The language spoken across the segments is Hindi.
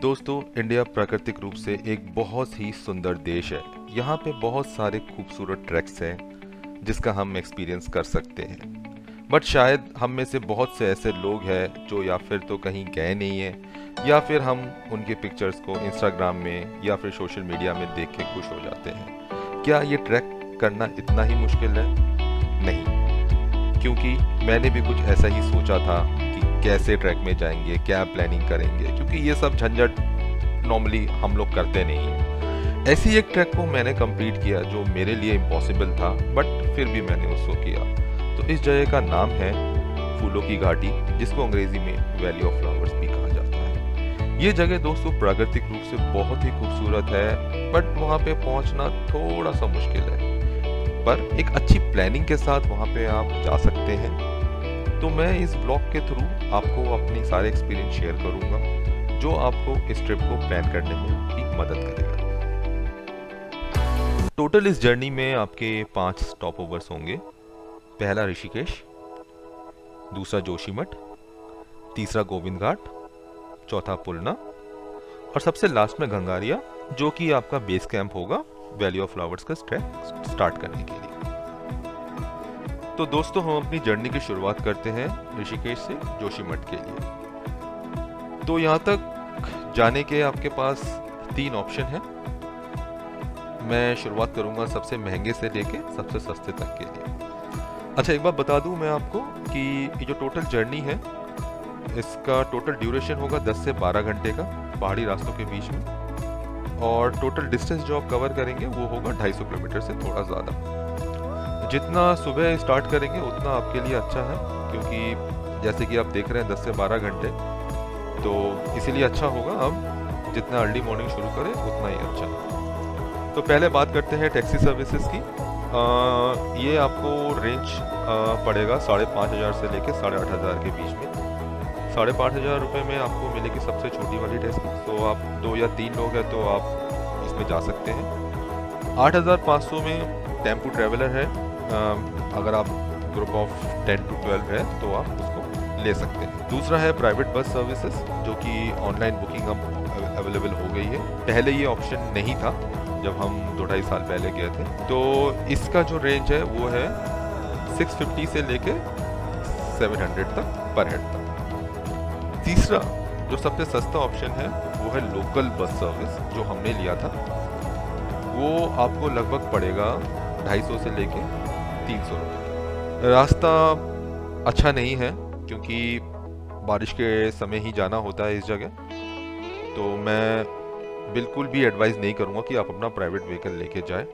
दोस्तों, इंडिया प्राकृतिक रूप से एक बहुत ही सुंदर देश है। यहाँ पे बहुत सारे खूबसूरत ट्रैक्स हैं जिसका हम एक्सपीरियंस कर सकते हैं। बट शायद हम में से बहुत से ऐसे लोग हैं जो या फिर तो कहीं गए नहीं हैं, या फिर हम उनके पिक्चर्स को इंस्टाग्राम में या फिर सोशल मीडिया में देख के खुश हो जाते हैं। क्या ये ट्रैक करना इतना ही मुश्किल है? नहीं, क्योंकि मैंने भी कुछ ऐसा ही सोचा था कि कैसे ट्रैक में जाएंगे, क्या प्लानिंग करेंगे, क्योंकि ये सब झंझट नॉर्मली हम लोग करते नहीं हैं। ऐसी एक ट्रैक को मैंने कंप्लीट किया जो मेरे लिए इम्पॉसिबल था, बट फिर भी मैंने उसको किया। तो इस जगह का नाम है फूलों की घाटी, जिसको अंग्रेजी में वैली ऑफ फ्लावर्स भी कहा जाता है। ये जगह दोस्तों प्राकृतिक रूप से बहुत ही खूबसूरत है, बट वहाँ पे पहुँचना थोड़ा सा मुश्किल है। पर एक अच्छी प्लानिंग के साथ वहाँ पे आप जा सकते हैं। तो मैं इस ब्लॉग के थ्रू आपको अपनी सारे एक्सपीरियंस शेयर करूँगा, जो आपको इस ट्रिप को प्लान करने में आपकी मदद करेगा। टोटल इस जर्नी में आपके 5 स्टॉप ओवर्स होंगे। पहला ऋषिकेश, दूसरा जोशीमठ, तीसरा गोविंद घाट, चौथा पुलना और सबसे लास्ट में गंगारिया, जो कि आपका बेस कैंप होगा वैली ऑफ फ्लावर्स का ट्रैक स्टार्ट करने के लिए। तो दोस्तों, हम अपनी जर्नी की शुरुआत करते हैं ऋषिकेश से जोशीमठ के लिए। तो यहाँ तक जाने के आपके पास 3 ऑप्शन हैं। मैं शुरुआत करूँगा सबसे महंगे से लेके सबसे सस्ते तक के लिए। अच्छा, एक बात बता दूँ मैं आपको कि ये जो टोटल जर्नी है, इसका टोटल ड्यूरेशन होगा 10 से 12 घंटे का पहाड़ी रास्तों के बीच में, और टोटल डिस्टेंस जो आप कवर करेंगे वो होगा 250 किलोमीटर से थोड़ा ज़्यादा। जितना सुबह स्टार्ट करेंगे उतना आपके लिए अच्छा है, क्योंकि जैसे कि आप देख रहे हैं 10 से 12 घंटे, तो इसीलिए अच्छा होगा हम जितना अर्ली मॉर्निंग शुरू करें उतना ही अच्छा। तो पहले बात करते हैं टैक्सी सर्विसेज की। ये आपको रेंज पड़ेगा 5,500 से लेके 8,500 के बीच में। 5,500 रुपये में आपको मिलेगी सबसे छोटी वाली टैक्सी। तो आप 2 या 3 लोग हैं तो आप इसमें जा सकते हैं। 8,500 में टेम्पो ट्रैवलर है। अगर आप ग्रुप ऑफ 10 to 12 है तो आप उसको ले सकते हैं। दूसरा है प्राइवेट बस सर्विसेज, जो कि ऑनलाइन बुकिंग अब अवेलेबल हो गई है। पहले ये ऑप्शन नहीं था जब हम 2-2.5 साल पहले गए थे। तो इसका जो रेंज है वो है 650 से लेके 700 तक पर हेड तक। तीसरा जो सबसे सस्ता ऑप्शन है वो है लोकल बस सर्विस, जो हमने लिया था। वो आपको लगभग पड़ेगा 250 से लेके 300 रुपये। रास्ता अच्छा नहीं है, क्योंकि बारिश के समय ही जाना होता है इस जगह। तो मैं बिल्कुल भी एडवाइस नहीं करूँगा कि आप अपना प्राइवेट व्हीकल लेके जाएं।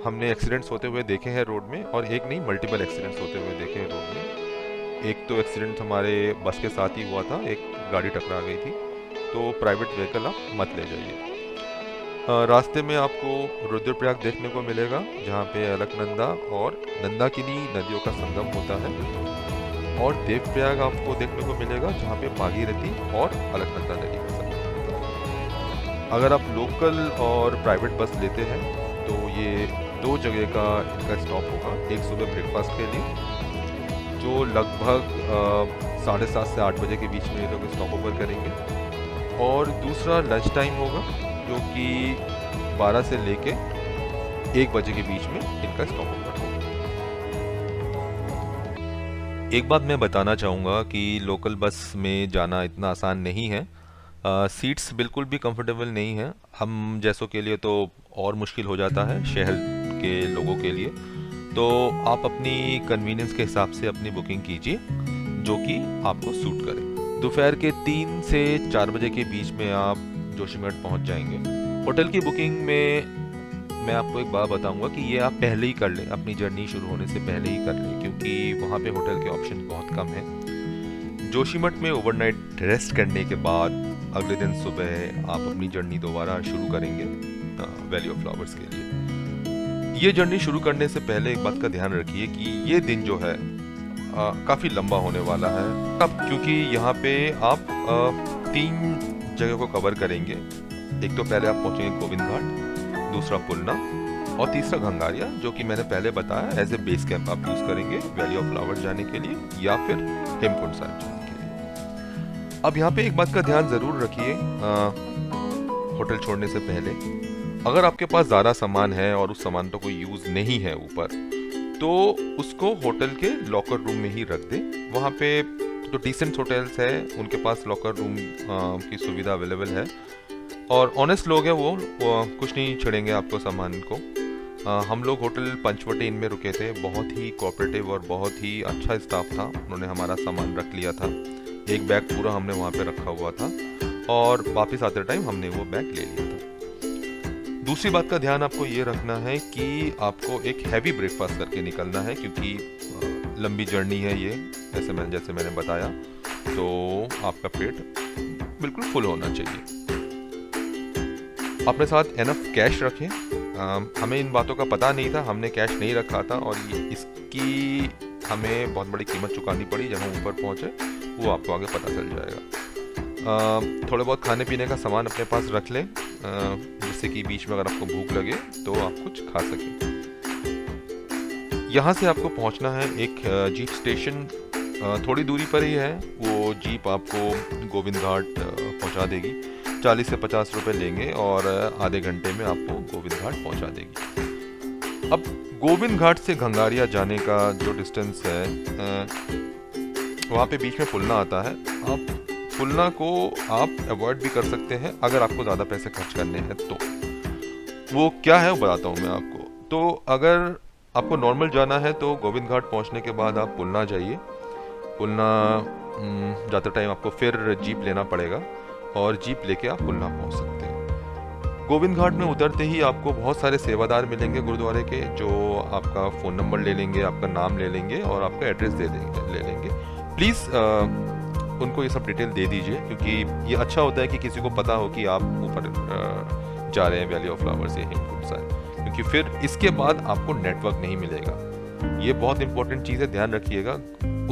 हमने एक्सीडेंट्स होते हुए देखे हैं रोड में, और एक नहीं मल्टीपल एक्सीडेंट्स होते हुए देखे हैं रोड में। एक तो एक्सीडेंट हमारे बस के साथ ही हुआ था, एक गाड़ी टकरा गई थी। तो प्राइवेट व्हीकल आप मत ले जाइए। रास्ते में आपको रुद्रप्रयाग देखने को मिलेगा, जहाँ पे अलकनंदा और नंदाकिनी नदियों का संगम होता है, और देवप्रयाग आपको देखने को मिलेगा, जहाँ पे भागीरथी और अलकनंदा नदी का संगम होता है। अगर आप लोकल और प्राइवेट बस लेते हैं तो ये 2 जगह का इनका स्टॉप होगा। एक सुबह ब्रेकफास्ट के लिए, जो लगभग 7:30 से 8 बजे के बीच में ये लोग स्टॉप ओवर करेंगे, और दूसरा लंच टाइम होगा, जो कि 12 से लेके 1 बजे के बीच में इनका स्टॉप ओवर होगा। एक बात मैं बताना चाहूँगा कि लोकल बस में जाना इतना आसान नहीं है। सीट्स बिल्कुल भी कंफर्टेबल नहीं है। हम जैसों के लिए तो और मुश्किल हो जाता है, शहर के लोगों के लिए। तो आप अपनी कन्वीनियंस के हिसाब से अपनी बुकिंग कीजिए, जो कि आपको सूट करे। दोपहर के 3 से 4 बजे के बीच में आप जोशीमठ पहुंच जाएंगे। होटल की बुकिंग में मैं आपको एक बात बताऊंगा कि ये आप पहले ही कर लें, अपनी जर्नी शुरू होने से पहले ही कर लें, क्योंकि वहाँ पे होटल के ऑप्शन बहुत कम हैं। जोशीमठ में ओवरनाइट रेस्ट करने के बाद अगले दिन सुबह आप अपनी जर्नी दोबारा शुरू करेंगे वैली ऑफ फ्लावर्स के लिए। ये जर्नी शुरू करने से पहले एक बात का ध्यान रखिए कि ये दिन जो है काफ़ी लंबा होने वाला है। अब क्योंकि यहाँ पे आप 3 जगह को कवर करेंगे। एक तो पहले आप पहुँचेंगे गोविंद घाट, दूसरा पुलना, और तीसरा गंगारिया, जो कि मैंने पहले बताया एज ए बेस कैंप आप यूज़ करेंगे वैली ऑफ फ्लावर्स जाने के लिए, या फिर हेमकुंड साहिब जाने के लिए। अब यहाँ पे एक बात का ध्यान ज़रूर रखिए होटल छोड़ने से पहले, अगर आपके पास ज़्यादा सामान है और उस सामान का कोई यूज़ नहीं है ऊपर, तो उसको होटल के लॉकर रूम में ही रख दें। वहाँ पे जो डिसेंट होटल्स है उनके पास लॉकर रूम की सुविधा अवेलेबल है, और ऑनेस्ट लोग हैं वो कुछ नहीं छेड़ेंगे आपको सामान को। हम लोग होटल पंचवटी इन में रुके थे, बहुत ही कोऑपरेटिव और बहुत ही अच्छा स्टाफ था। उन्होंने हमारा सामान रख लिया था, एक बैग पूरा हमने वहाँ पे रखा हुआ था, और वापस आते टाइम हमने वो बैग ले लिया था। दूसरी बात का ध्यान आपको ये रखना है कि आपको एक हैवी ब्रेकफास्ट करके निकलना है, क्योंकि लंबी जर्नी है ये, जैसे मैंने बताया, तो आपका पेट बिल्कुल फुल होना चाहिए। अपने साथ एनफ कैश रखें। हमें इन बातों का पता नहीं था, हमने कैश नहीं रखा था, और इसकी हमें बहुत बड़ी कीमत चुकानी पड़ी जब हम ऊपर पहुँचे, वो आपको आगे पता चल जाएगा। थोड़े बहुत खाने पीने का सामान अपने पास रख लें, जिससे कि बीच में अगर आपको भूख लगे तो आप कुछ खा सकें। यहाँ से आपको पहुँचना है एक जीप स्टेशन, थोड़ी दूरी पर ही है। वो जीप आपको गोविंद घाट पहुँचा देगी। 40 से 50 रुपए लेंगे और आधे घंटे में आपको गोविंद घाट पहुँचा देगी। अब गोविंद घाट से घंगारिया जाने का जो डिस्टेंस है, वहाँ पे बीच में पुलना आता है। आप पुलना को आप अवॉइड भी कर सकते हैं अगर आपको ज़्यादा पैसे खर्च करने हैं तो। वो क्या है वो बताता हूँ मैं आपको। तो अगर आपको नॉर्मल जाना है तो गोविंद घाट पहुँचने के बाद आप पुलना जाइए। पुलना जाते टाइम आपको फिर जीप लेना पड़ेगा, और जीप लेके आप पुलना पहुँच सकते हैं। गोविंद घाट में उतरते ही आपको बहुत सारे सेवादार मिलेंगे गुरुद्वारे के, जो आपका फ़ोन नंबर ले लेंगे, आपका नाम ले लेंगे और आपका एड्रेस ले लेंगे। प्लीज़ उनको ये सब डिटेल दे दीजिए, क्योंकि ये अच्छा होता है कि किसी को पता हो कि आप ऊपर जा रहे हैं वैली ऑफ फ्लावर्स या हेमकुंड साहिब, क्योंकि फिर इसके बाद आपको नेटवर्क नहीं मिलेगा। ये बहुत इंपॉर्टेंट चीज़ है, ध्यान रखिएगा।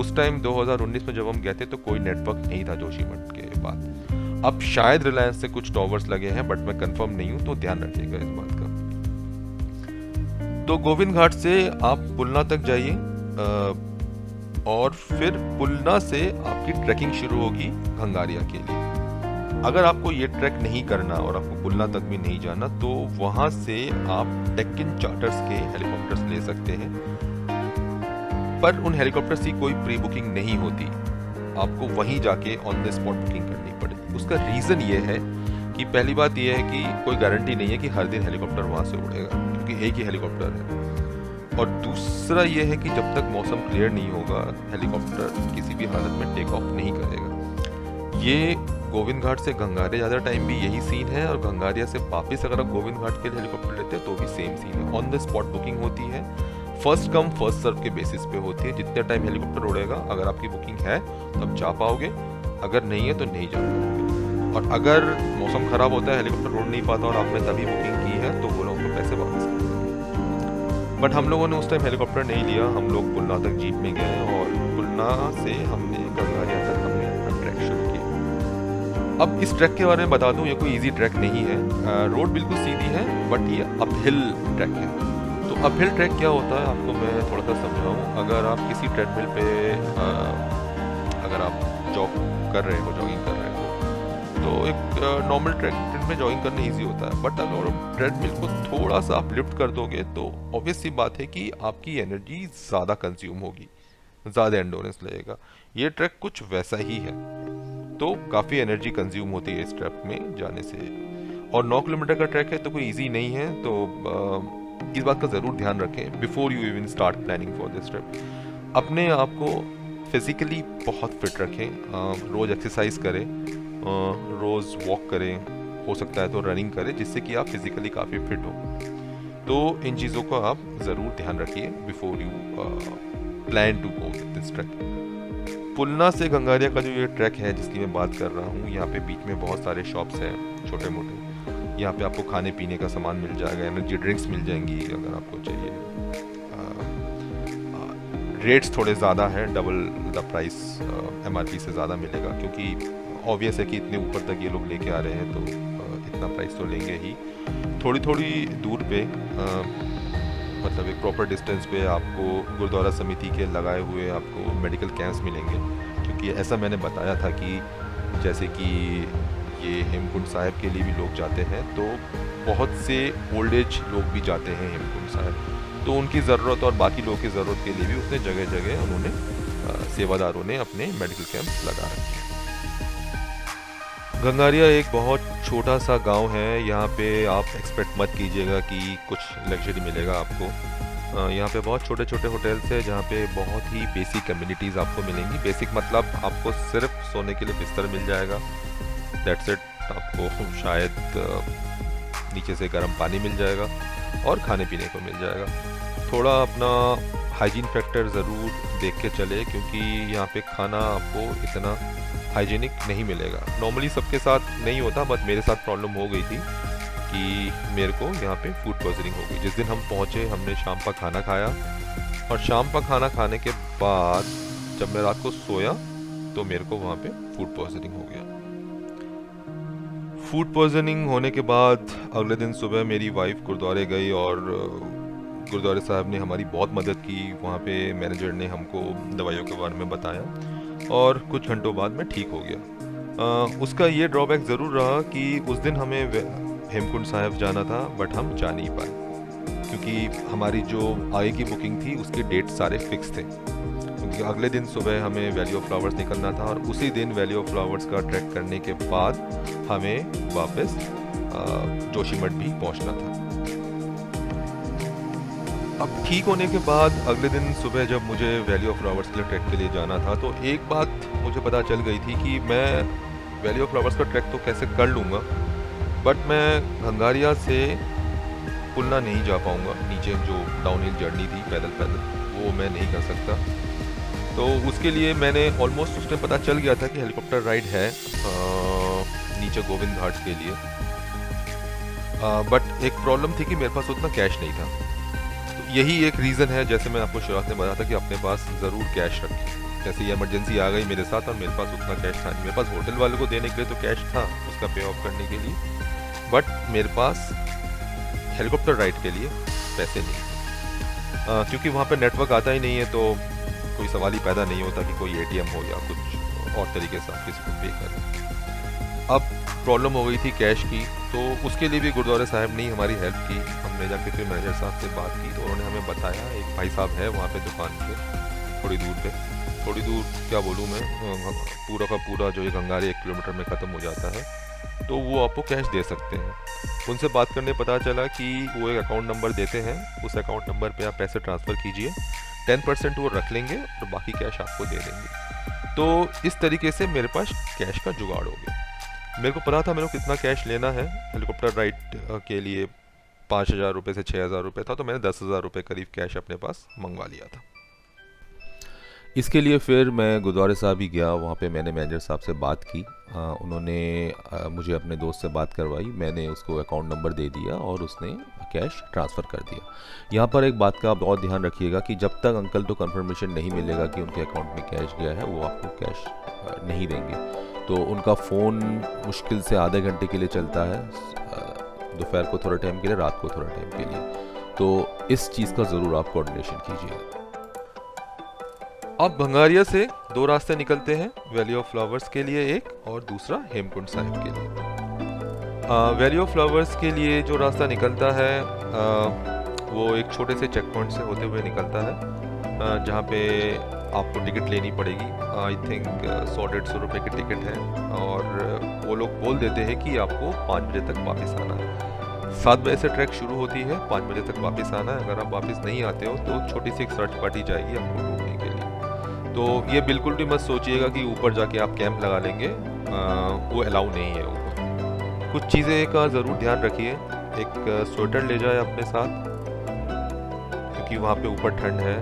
उस टाइम 2019 में जब हम गए थे तो कोई नेटवर्क नहीं था जोशीमठ के बाद। अब शायद रिलायंस से कुछ टॉवर्स लगे हैं, बट मैं कंफर्म नहीं हूँ, तो ध्यान रखिएगा इस बात का। तो गोविंद घाट से आप पुलना तक जाइए, और फिर पुलना से आपकी ट्रैकिंग शुरू होगी घंगारिया के लिए। अगर आपको ये ट्रैक नहीं करना और आपको पुलना तक भी नहीं जाना, तो वहाँ से आप डेक्कन चार्टर्स के हेलीकॉप्टर्स ले सकते हैं, पर उन हेलीकॉप्टर्स की कोई प्री बुकिंग नहीं होती। आपको वहीं जाके ऑन द स्पॉट बुकिंग करनी पड़ेगी। उसका रीज़न ये है कि पहली बात ये है कि कोई गारंटी नहीं है कि हर दिन हेलीकॉप्टर वहाँ से उड़ेगा, क्योंकि एक ही हेलीकॉप्टर है। और दूसरा ये है कि जब तक मौसम क्लियर नहीं होगा, हेलीकॉप्टर किसी भी हालत में टेक ऑफ नहीं करेगा। ये गोविंद घाट से घंगारिया ज़्यादा टाइम भी यही सीन है, और घंगारिया से वापस अगर आप गोविंद घाट के लिए हेलीकॉप्टर लेते हैं तो भी सेम सीन है। ऑन द स्पॉट बुकिंग होती है, फर्स्ट कम फर्स्ट सर्व के बेसिस पे होती है। जितने टाइम हेलीकॉप्टर उड़ेगा, अगर आपकी बुकिंग है तो आप जा पाओगे, अगर नहीं है तो नहीं जा पाओगे। और अगर मौसम ख़राब होता है, हेलीकॉप्टर उड़ नहीं पाता और आपने तभी बुकिंग की है, तो वो लोग तो पैसे वापस कर देंगे। बट हम लोगों ने उस टाइम हेलीकॉप्टर नहीं लिया, हम लोग पुलना तक जीप में गए, और पुलना से हमने घंगारिया तक हमने अपना ट्रैक शुरू किया। अब इस ट्रैक के बारे में बता दूं, ये कोई इजी ट्रैक नहीं है। रोड बिल्कुल सीधी है, बट ये अपहिल ट्रैक है। तो अपहिल ट्रैक क्या होता है आपको मैं थोड़ा सा समझाऊँ। अगर आप किसी ट्रेडमिल पे अगर आप जॉगिंग कर रहे हो तो एक नॉर्मल ट्रैक में जॉगिंग करना इजी होता है, बट अगर आप ट्रेडमिल को थोड़ा सा आप लिफ्ट कर दोगे तो ऑब्वियस सी बात है कि आपकी एनर्जी ज़्यादा कंज्यूम होगी, ज़्यादा एंडोरेंस लगेगा। ये ट्रैक कुछ वैसा ही है, तो काफ़ी एनर्जी कंज्यूम होती है इस ट्रैक में जाने से। और 9 किलोमीटर का ट्रैक है, तो कोई ईजी नहीं है। तो इस बात का ज़रूर ध्यान रखें before you even start planning for this trip. अपने आप को फिज़िकली बहुत फिट रखें, रोज़ एक्सरसाइज करें, रोज़ वॉक करें, हो सकता है तो रनिंग करें, जिससे कि आप फिज़िकली काफ़ी फिट हो। तो इन चीज़ों को आप ज़रूर ध्यान रखिए before you plan to go with this track. Pulna से घंगारिया का जो ये ट्रैक है जिसकी मैं बात कर रहा हूँ, यहाँ पे बीच में बहुत सारे शॉप्स हैं छोटे मोटे। यहाँ पे आपको खाने पीने का सामान मिल जाएगा, एनर्जी ड्रिंक्स मिल जाएंगी अगर आपको चाहिए। रेट्स थोड़े ज़्यादा हैं, डबल द प्राइस MRP से ज़्यादा मिलेगा, क्योंकि ऑब्वियस है कि इतने ऊपर तक ये लोग लेके आ रहे हैं, तो इतना प्राइस तो लेंगे ही। थोड़ी थोड़ी दूर पे मतलब एक प्रॉपर डिस्टेंस पे आपको गुरुद्वारा समिति के लगाए हुए आपको मेडिकल कैंप्स मिलेंगे, क्योंकि ऐसा मैंने बताया था कि जैसे कि ये हेमकुंड साहिब के लिए भी लोग जाते हैं, तो बहुत से ओल्ड एज लोग भी जाते हैं हेमकुंड साहिब। तो उनकी ज़रूरत और बाकी लोगों की ज़रूरत के लिए भी उसने जगह जगह उन्होंने सेवादारों ने अपने मेडिकल कैंप लगा रखे हैं। गंगारिया एक बहुत छोटा सा गांव है। यहाँ पे आप एक्सपेक्ट मत कीजिएगा कि कुछ लग्जरी मिलेगा आपको। यहाँ पे बहुत छोटे छोटे होटल्स हैं जहाँ पे बहुत ही बेसिक कम्युनिटीज़ आपको मिलेंगी। बेसिक मतलब आपको सिर्फ सोने के लिए बिस्तर मिल जाएगा, दैट्स इट। आपको शायद नीचे से गर्म पानी मिल जाएगा और खाने पीने को मिल जाएगा। थोड़ा अपना हाइजीन फैक्टर ज़रूर देख के चले, क्योंकि यहाँ पे खाना आपको इतना हाइजीनिक नहीं मिलेगा। नॉर्मली सबके साथ नहीं होता, बट मेरे साथ प्रॉब्लम हो गई थी कि मेरे को यहाँ पे फूड पॉइजनिंग हो गई। जिस दिन हम पहुँचे हमने शाम का खाना खाया, और शाम का खाना खाने के बाद जब मैं रात को सोया तो मेरे को वहाँ पे फूड पॉइजनिंग हो गया। फूड पॉइजनिंग होने के बाद अगले दिन सुबह मेरी वाइफ गुरुद्वारे गई और गुरुद्वारे साहब ने हमारी बहुत मदद की। वहाँ पे मैनेजर ने हमको दवाइयों के बारे में बताया और कुछ घंटों बाद मैं ठीक हो गया। उसका ये ड्रॉबैक ज़रूर रहा कि उस दिन हमें हेमकुंड साहिब जाना था, बट हम जा नहीं पाए क्योंकि हमारी जो आगे की बुकिंग थी उसके डेट सारे फिक्स थे। क्योंकि अगले दिन सुबह हमें वैली ऑफ फ्लावर्स निकलना था और उसी दिन वैली ऑफ फ्लावर्स का ट्रैक करने के बाद हमें वापस जोशीमठ भी पहुंचना था। अब ठीक होने के बाद अगले दिन सुबह जब मुझे वैली ऑफ फ्लावर्स के लिए ट्रैक के लिए जाना था, तो एक बात मुझे पता चल गई थी कि मैं वैली ऑफ फ्लावर्स का ट्रैक तो कैसे कर लूँगा, बट मैं गंगारिया से पुलना नहीं जा पाऊँगा। नीचे जो डाउनहिल जर्नी थी पैदल वो मैं नहीं कर सकता। तो उसके लिए मैंने ऑलमोस्ट उसमें पता चल गया था कि हेलीकॉप्टर राइड है नीचे गोविंद घाट के लिए, बट एक प्रॉब्लम थी कि मेरे पास उतना कैश नहीं था। तो यही एक रीज़न है, जैसे मैं आपको शुरुआत में बताया था कि अपने पास ज़रूर कैश रखें। जैसे ये इमरजेंसी आ गई मेरे साथ और मेरे पास उतना कैश था नहीं। मेरे पास होटल वालों को देने के लिए तो कैश था उसका पे ऑफ करने के लिए, बट मेरे पास हेलीकॉप्टर राइड के लिए पैसे नहीं थे। क्योंकि वहाँ पे नेटवर्क आता ही नहीं है, तो कोई सवाल ही पैदा नहीं होता कि कोई एटीएम हो या कुछ और तरीके से आप किसी को पे करें। अब प्रॉब्लम हो गई थी कैश की, तो उसके लिए भी गुरुद्वारे साहब ने हमारी हेल्प की। हमने जाके फिर मैनेजर साहब से बात की तो उन्होंने हमें बताया एक भाई साहब है वहाँ पे दुकान पे थोड़ी दूर क्या बोलूँ मैं, पूरा का पूरा जो ये गंगारी 1 किलोमीटर में ख़त्म हो जाता है, तो वो आपको कैश दे सकते हैं। उनसे बात करने पता चला कि वो एक अकाउंट नंबर देते हैं, उस अकाउंट नंबर पे आप पैसे ट्रांसफ़र कीजिए, 10% वो रख लेंगे और बाकी कैश आपको दे देंगे। तो इस तरीके से मेरे पास कैश का जुगाड़ हो गया। मेरे को पता था मेरे को कितना कैश लेना है। हेलीकॉप्टर राइड के लिए 5,000 रुपये से 6,000 रुपये था, तो मैंने 10,000 रुपये करीब कैश अपने पास मंगवा लिया था। इसके लिए फिर मैं गुरुद्वारे साहब ही गया। वहाँ पे मैंने मैनेजर साहब से बात की। उन्होंने मुझे अपने दोस्त से बात करवाई, मैंने उसको अकाउंट नंबर दे दिया और उसने कैश ट्रांसफ़र कर दिया। यहाँ पर एक बात का आप बहुत ध्यान रखिएगा कि जब तक अंकल तो कंफर्मेशन नहीं मिलेगा कि उनके अकाउंट में कैश गया है, वो आपको कैश नहीं देंगे। तो उनका फ़ोन मुश्किल से आधे घंटे के लिए चलता है, दोपहर को थोड़ा टाइम के लिए, रात को थोड़ा टाइम के लिए। तो इस चीज़ का ज़रूर आप कोऑर्डिनेशन कीजिएगा। अब भंगारिया से 2 रास्ते निकलते हैं, वैली ऑफ फ्लावर्स के लिए एक और दूसरा हेमकुंड साहिब के लिए। वैली ऑफ फ्लावर्स के लिए जो रास्ता निकलता है वो एक छोटे से चेक पॉइंट से होते हुए निकलता है, जहाँ पे आपको टिकट लेनी पड़ेगी। आई थिंक 100-150 रुपये की टिकट है और वो लोग बोल देते हैं कि आपको 5 बजे तक वापस आना है। 7 बजे से ट्रैक शुरू होती है, 5 बजे तक वापस आना है। अगर आप वापस नहीं आते हो तो छोटी सी एक सर्च पार्टी जाएगी आपको ढूंढने के लिए। तो ये बिल्कुल भी मत सोचिएगा कि ऊपर जाके आप कैंप लगा लेंगे, वो अलाउ नहीं है ऊपर। कुछ चीज़ें का ज़रूर ध्यान रखिए। एक स्वेटर ले जाए अपने साथ, क्योंकि वहाँ पे ऊपर ठंड है।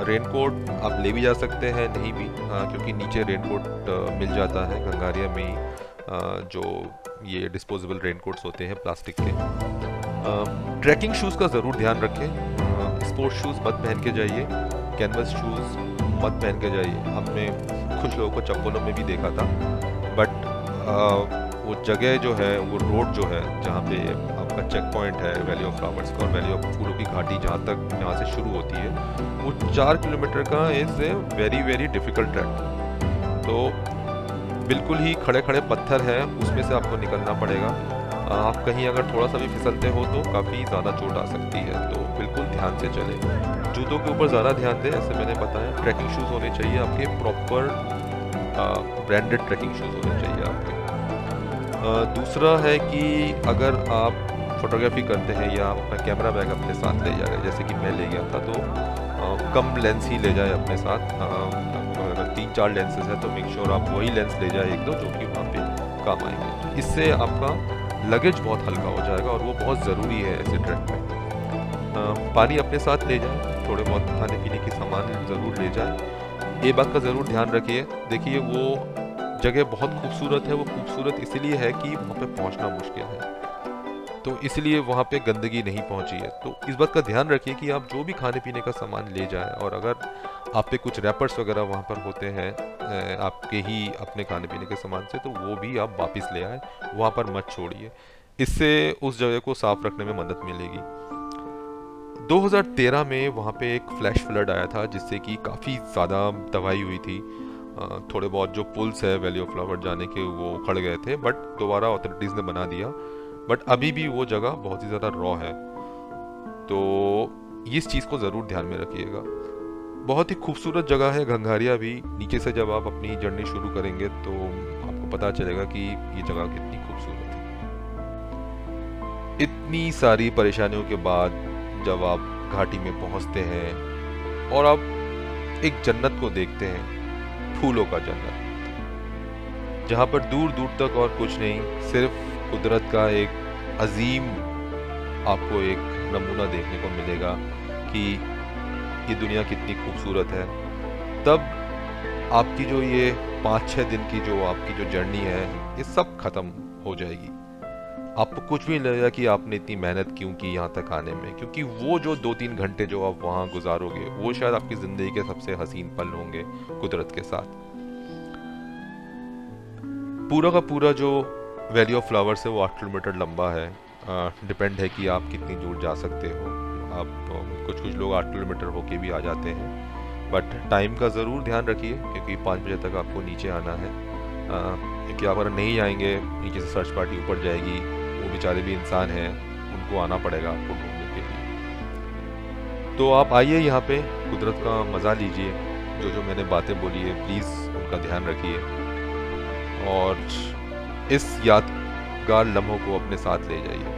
रेनकोट आप ले भी जा सकते हैं, नहीं भी, क्योंकि नीचे रेनकोट मिल जाता है गंगारिया में ही, जो ये डिस्पोजेबल रेनकोट्स होते हैं प्लास्टिक के। ट्रैकिंग शूज़ का ज़रूर ध्यान रखें। स्पोर्ट्स शूज़ मत पहन के जाइए, कैनवस शूज़ मत पहन के जाइए। हमने कुछ लोगों को चप्पलों में भी देखा था, बट वो जगह जो है, वो रोड जो है जहाँ पे आपका चेक पॉइंट है वैली ऑफ फ्लावर्स का और वैली ऑफ फूलों की घाटी जहाँ से शुरू होती है, वो 4 किलोमीटर का is a very very difficult track. तो बिल्कुल ही खड़े खड़े पत्थर है, उसमें से आपको निकलना पड़ेगा। आप कहीं अगर थोड़ा सा भी फिसलते हो तो काफ़ी ज़्यादा चोट आ सकती है, तो बिल्कुल ध्यान से चलें। जूतों के ऊपर ज़्यादा ध्यान दें, ऐसे मैंने बताया। ट्रैकिंग शूज़ होने चाहिए आपके प्रॉपर, ब्रांडेड ट्रैकिंग शूज़ होने चाहिए आपके। दूसरा है कि अगर आप फोटोग्राफी करते हैं या आप अपना कैमरा बैग अपने साथ ले जा रहे हैं, जैसे कि मैं ले गया था, तो कम लेंस ही ले जाए अपने साथ। अगर 3-4 लेंसेज है तो मेक श्योर आप वही लेंस ले जाए एक दो जो कि वहाँ पे काम आएंगे। तो इससे आपका लगेज बहुत हल्का हो जाएगा और वो बहुत ज़रूरी है ऐसे ट्रैक में। पानी अपने साथ ले जाए, थोड़े बहुत खाने पीने की सामान ज़रूर ले जाए। ये बात का ज़रूर ध्यान रखिए। देखिए, वो जगह बहुत खूबसूरत है। वो खूबसूरत इसलिए है कि वहाँ पे पहुँचना मुश्किल है, तो इसलिए वहाँ पे गंदगी नहीं पहुँची है। तो इस बात का ध्यान रखिए कि आप जो भी खाने पीने का सामान ले जाएं, और अगर आप पे कुछ रैपर्स वगैरह वहाँ पर होते हैं आपके ही अपने खाने पीने के सामान से, तो वो भी आप वापस ले आए, वहाँ पर मत छोड़िए। इससे उस जगह को साफ रखने में मदद मिलेगी। 2013 में वहाँ पे एक फ्लैश फ्लड आया था, जिससे कि काफ़ी ज़्यादा तबाही हुई थी। थोड़े बहुत जो पुल्स है वैली ऑफ फ्लावर जाने के, वो उखड़ गए थे, बट दोबारा अथॉरिटीज़ ने बना दिया। बट अभी भी वो जगह बहुत ही ज़्यादा रॉ है, तो इस चीज़ को ज़रूर ध्यान में रखिएगा। बहुत ही खूबसूरत जगह है घंघारिया भी। नीचे से जब आप अपनी जर्नी शुरू करेंगे तो आपको पता चलेगा कि ये जगह कितनी खूबसूरत है। इतनी सारी परेशानियों के बाद जब आप घाटी में पहुंचते हैं और आप एक जन्नत को देखते हैं, फूलों का जन्नत, जहाँ पर दूर दूर तक और कुछ नहीं, सिर्फ कुदरत का एक अजीम आपको एक नमूना देखने को मिलेगा कि ये दुनिया कितनी खूबसूरत है। तब आपकी जो ये 5-6 दिन की जो आपकी जो जर्नी है, ये सब खत्म हो जाएगी। आपको कुछ भी नहीं लगेगा कि आपने इतनी मेहनत क्यों की यहाँ तक आने में, क्योंकि वो जो 2-3 घंटे जो आप वहाँ गुजारोगे, वो शायद आपकी ज़िंदगी के सबसे हसीन पल होंगे कुदरत के साथ। पूरा का पूरा जो वैली ऑफ फ्लावर्स है वो 8 किलोमीटर लंबा है। डिपेंड है कि आप कितनी दूर जा सकते हो। आप कुछ कुछ लोग 8 किलोमीटर होके भी आ जाते हैं, बट टाइम का ज़रूर ध्यान रखिए, क्योंकि 5 बजे तक आपको नीचे आना है। क्योंकि आप अगर नहीं आएंगे, नीचे से सर्च पार्टी ऊपर जाएगी, वो बेचारे भी इंसान हैं, उनको आना पड़ेगा आपको ढूंढने के लिए। तो आप आइए यहाँ पे, कुदरत का मज़ा लीजिए। जो जो मैंने बातें बोली है, प्लीज़ उनका ध्यान रखिए और इस यादगार लम्हों को अपने साथ ले जाइए।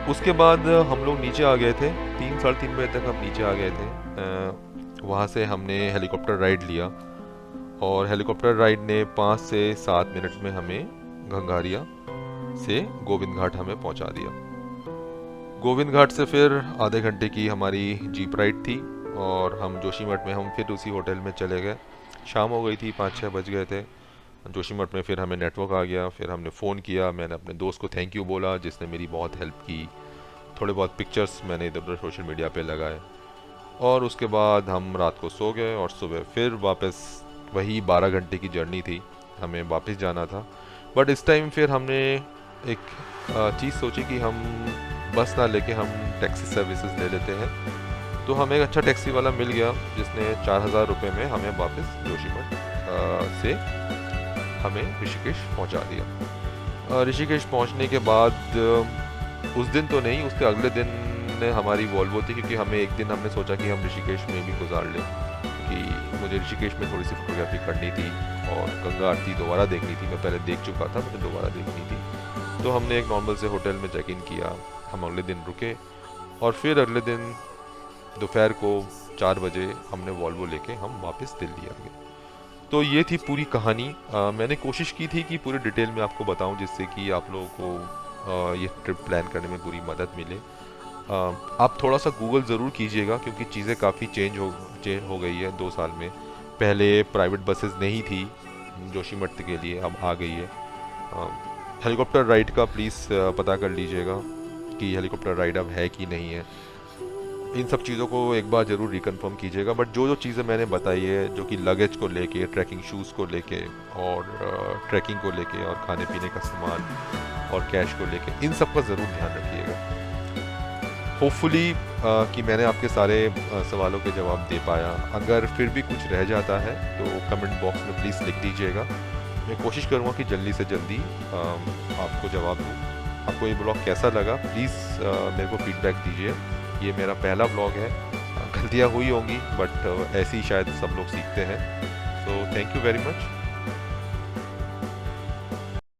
उसके बाद हम लोग नीचे आ गए थे, 3-3:30 बजे तक हम नीचे आ गए थे। वहाँ से हमने हेलीकॉप्टर राइड लिया और हेलीकॉप्टर राइड ने 5 से 7 मिनट में हमें घंघारिया से गोविंद घाट हमें पहुँचा दिया। गोविंद घाट से फिर आधे घंटे की हमारी जीप राइड थी और हम जोशीमठ में हम फिर उसी होटल में चले गए। शाम हो गई थी, 5-6 बज गए थे। जोशीमठ में फिर हमें नेटवर्क आ गया, फिर हमने फ़ोन किया, मैंने अपने दोस्त को थैंक यू बोला जिसने मेरी बहुत हेल्प की। थोड़े बहुत पिक्चर्स मैंने इधर उधर सोशल मीडिया पे लगाए और उसके बाद हम रात को सो गए और सुबह फिर वापस वही 12 घंटे की जर्नी थी, हमें वापस जाना था। बट इस टाइम फिर हमने एक चीज़ सोची कि हम बस ना लेके हम टैक्सी सर्विसेज ले लेते हैं। तो हमें एक अच्छा टैक्सी वाला मिल गया जिसने 4000 रुपये में हमें वापस जोशीमठ से हमें ऋषिकेश पहुंचा दिया। ऋषिकेश पहुंचने के बाद उस दिन तो नहीं, उसके अगले दिन हमारी वॉल्वो थी, क्योंकि हमें एक दिन हमने सोचा कि हम ऋषिकेश में भी गुजार लें, क्योंकि मुझे ऋषिकेश में थोड़ी सी फोटोग्राफी करनी थी और गंगा आरती दोबारा देखनी थी। मैं पहले देख चुका था, मुझे दोबारा देखनी थी। तो हमने एक नॉर्मल से होटल में चेक इन किया, हम अगले दिन रुके और फिर अगले दिन दोपहर को 4 बजे हमने वॉल्वो लेके हम वापस दिल्ली आ गए। तो ये थी पूरी कहानी। मैंने कोशिश की थी कि पूरी डिटेल में आपको बताऊं, जिससे कि आप लोगों को ये ट्रिप प्लान करने में पूरी मदद मिले। आप थोड़ा सा गूगल ज़रूर कीजिएगा, क्योंकि चीज़ें काफ़ी चेंज हो गई है 2 साल में। पहले प्राइवेट बसेस नहीं थी जोशीमठ के लिए, अब आ गई है। हेलीकॉप्टर राइड का प्लीज़ पता कर लीजिएगा कि हेलीकॉप्टर राइड अब है कि नहीं है। इन सब चीज़ों को एक बार ज़रूर रिकन्फर्म कीजिएगा। बट जो जो चीज़ें मैंने बताई है, जो कि लगेज को लेके, ट्रैकिंग शूज़ को लेके और ट्रैकिंग को लेके और खाने पीने का सामान और कैश को लेके, इन सब का ज़रूर ध्यान रखिएगा। होपफुली कि मैंने आपके सारे सवालों के जवाब दे पाया। अगर फिर भी कुछ रह जाता है तो कमेंट बॉक्स में प्लीज़ लिख दीजिएगा। मैं कोशिश करूँगा कि जल्दी से जल्दी आपको जवाब दूँ। आपको ये ब्लॉग कैसा लगा प्लीज़ मेरे को फीडबैक दीजिए। ये मेरा पहला ब्लॉग है, गलतियाँ हुई होंगी बट ऐसे ही शायद सब लोग सीखते हैं। So thank you very much.